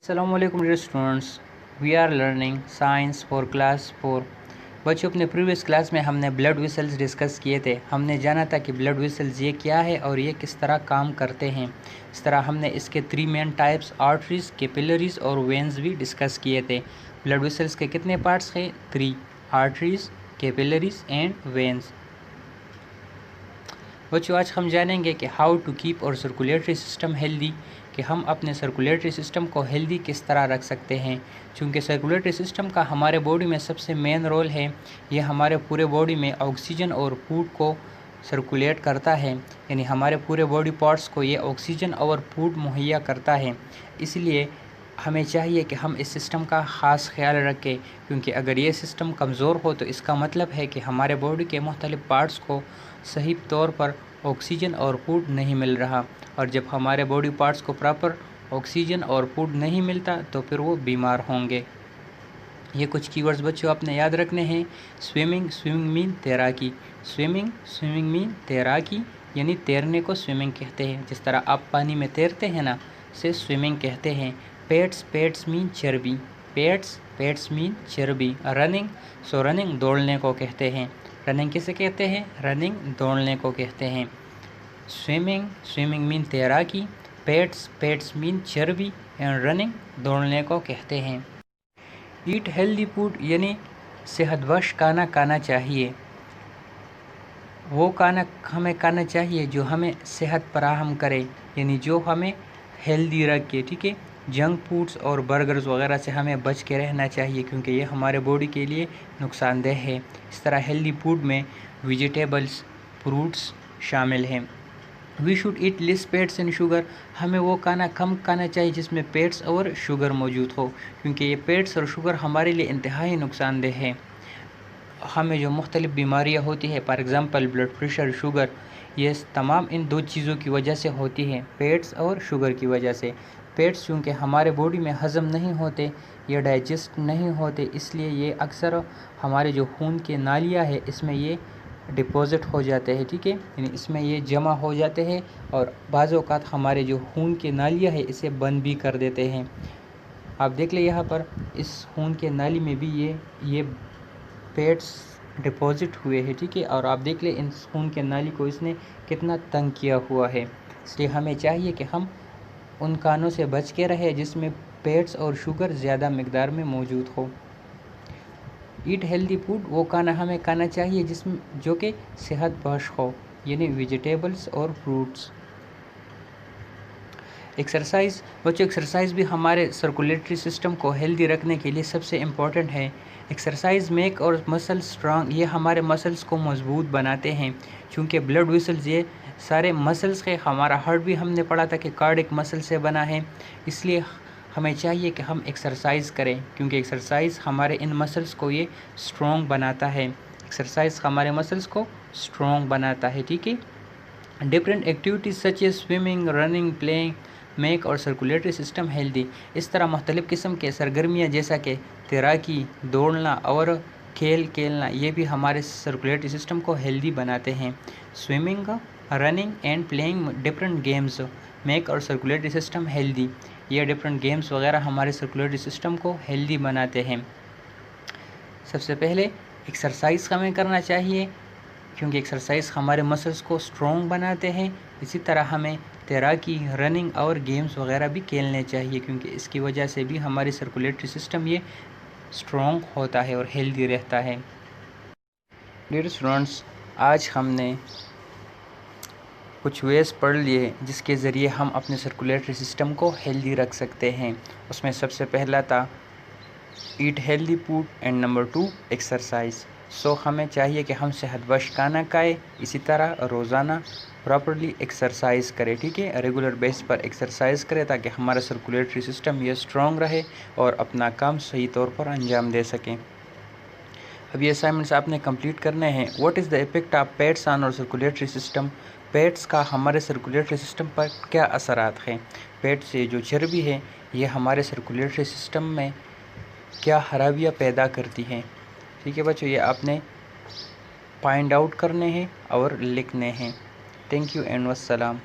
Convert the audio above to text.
अस्सलाम वालेकुम dear students, we are learning science for class 4। बच्चों, अपने प्रीवियस क्लास में हमने ब्लड वेसल्स डिस्कस किए थे। हमने जाना था कि ब्लड वेसल्स ये क्या है और ये किस तरह काम करते हैं। इस तरह हमने इसके 3 मेन टाइप्स आर्टरीज, कैपिलरीज और वेन्स भी डिस्कस किए थे। ब्लड वेसल्स के कितने पार्ट्स हैं? 3, आर्टरीज, कैपिलरीज एंड वेन्स। बच्चों, आज हम जानेंगे कि हाउ टू कीप और सर्कुलेटरी सिस्टम हेल्दी, कि हम अपने सर्कुलेटरी सिस्टम को हेल्दी किस तरह रख सकते हैं। चूँकि सर्कुलेटरी सिस्टम का हमारे बॉडी में सबसे मेन रोल है, ये हमारे पूरे बॉडी में ऑक्सीजन और फूड को सर्कुलेट करता है, यानी हमारे पूरे बॉडी पार्ट्स को ये ऑक्सीजन और फूड मुहैया करता है। इसलिए हमें चाहिए कि हम इस सिस्टम का ख़ास ख्याल रखें, क्योंकि अगर ये सिस्टम कमज़ोर हो तो इसका मतलब है कि हमारे बॉडी के मुख्तलिफ़ पार्ट्स को सही तौर पर ऑक्सीजन और फूड नहीं मिल रहा, और जब हमारे बॉडी पार्ट्स को प्रॉपर ऑक्सीजन और फूड नहीं मिलता तो फिर वो बीमार होंगे। ये कुछ कीवर्ड्स बच्चों आपने याद रखने हैं। स्विमिंग, स्विमिंग मीन तैराकी। स्विमिंग, स्विमिंग मीन तैराकी, यानी तैरने को स्विमिंग कहते हैं। जिस तरह आप पानी में तैरते हैं ना, से स्विमिंग कहते हैं। पेट्स, पेट्स मीन चर्बी। पेट्स, पेट्स मीन चर्बी। रनिंग, सो रनिंग दौड़ने को कहते हैं। रनिंग किसे कहते हैं? रनिंग दौड़ने को कहते हैं। स्विमिंग, स्विमिंग मीन तैराकी। पेट्स, पेट्स मीन चर्बी एंड रनिंग दौड़ने को कहते हैं। ईट हेल्दी फूड, यानी सेहतबख्श खाना खाना चाहिए। वो खाना हमें खाना चाहिए जो हमें सेहत फराहम करे, यानी जो हमें हेल्दी रखे। ठीक है, जंक फूड्स और बर्गर्स वगैरह से हमें बच के रहना चाहिए, क्योंकि ये हमारे बॉडी के लिए नुकसानदेह है। इस तरह हेल्दी फूड में वेजिटेबल्स, फ्रूट्स शामिल हैं। We should eat less fats and sugar, हमें वो खाना कम खाना चाहिए जिसमें फैट्स और शुगर मौजूद हो, क्योंकि ये फैट्स और शुगर हमारे लिए इंतहाई नुकसानदेह है। हमें जो मुख्तलिफ़ बीमारियाँ होती है, for example blood pressure, sugar, ये तमाम इन 2 चीज़ों की वजह से होती हैं, फैट्स और शुगर की वजह से। फैट्स चूँकि हमारे बॉडी में हज़म नहीं होते, ये डाइजेस्ट नहीं होते, इसलिए ये अक्सर हमारे जो खून के नालियाँ है इसमें ये डिपॉज़िट हो जाते हैं। ठीक है, यानी इसमें ये जमा हो जाते हैं और बाज़ औक़ात हमारे जो खून के नालियाँ है इसे बंद भी कर देते हैं। आप देख लें यहाँ पर इस खून के नाली में भी ये फैट्स डिपॉज़िट हुए हैं। ठीक है, और आप देख लें इन खून के नाली को इसने कितना तंग किया हुआ है। इसलिए हमें चाहिए कि हम उन खानों से बच के रहें जिसमें फैट्स और शुगर ज़्यादा मिक़दार में मौजूद हो। ईट हेल्दी फूड, वो खाना हमें खाना चाहिए जिसमें जो कि सेहत बख्श हो, यानी वेजिटेबल्स और फ्रूट्स। एक्सरसाइज, बच्चों एक्सरसाइज भी हमारे सर्कुलेटरी सिस्टम को हेल्दी रखने के लिए सबसे इम्पॉर्टेंट है। एक्सरसाइज मेक और मसल स्ट्रांग, ये हमारे मसल्स को मजबूत बनाते हैं। चूँकि ब्लड वेसल्स ये सारे मसल्स के, हमारा हार्ट भी हमने पढ़ा था कि कार्डियक मसल से बना है, इसलिए हमें चाहिए कि हम एक्सरसाइज करें, क्योंकि एक्सरसाइज हमारे इन मसल्स को ये स्ट्रॉन्ग बनाता है। एक्सरसाइज हमारे मसल्स को स्ट्रॉन्ग बनाता है। ठीक है, different activities such as swimming, running, playing make our circulatory system healthy. इस तरह मुख्तलिफ़ किस्म के सरगर्मियाँ जैसा कि तैराकी, दौड़ना और खेल खेलना, ये भी हमारे सर्कुलेटरी सिस्टम को हेल्दी बनाते हैं। Swimming, running and playing different games make our circulatory system healthy, ये डिफरेंट गेम्स वगैरह हमारे सर्कुलेटरी सिस्टम को हेल्दी बनाते हैं। सबसे पहले एक्सरसाइज हमें करना चाहिए, क्योंकि एक्सरसाइज हमारे मसल्स को स्ट्रॉन्ग बनाते हैं। इसी तरह हमें तैराकी, रनिंग और गेम्स वगैरह भी खेलने चाहिए, क्योंकि इसकी वजह से भी हमारी सर्कुलेटरी सिस्टम ये स्ट्रॉन्ग होता है और हेल्दी रहता है। डियर स्टूडेंट्स, आज हमने कुछ वेज पढ़ लिए जिसके ज़रिए हम अपने सर्कुलेटरी सिस्टम को हेल्दी रख सकते हैं। उसमें सबसे पहला था eat healthy food and number 2 exercise. So हमें चाहिए कि हम सेहतबख्श खाना खाएं, इसी तरह रोज़ाना प्रॉपर्ली एक्सरसाइज करें। ठीक है, रेगुलर बेस पर एक्सरसाइज करें ताकि हमारा सर्कुलेटरी सिस्टम ये स्ट्रॉन्ग रहे और अपना काम सही तौर पर अंजाम दे सकें। अब ये असाइनमेंट्स आपने कंप्लीट करने हैं। What is the effect of fats on और सर्कुलेटरी सिस्टम, फैट्स का हमारे सर्कुलेटरी सिस्टम पर क्या असरात हैं। फैट से जो चर्बी है ये हमारे सर्कुलेटरी सिस्टम में क्या खराबियाँ पैदा करती हैं। ठीक है बच्चों, ये आपने फाइंड आउट करने हैं और लिखने हैं। Thank you and वस्सलाम।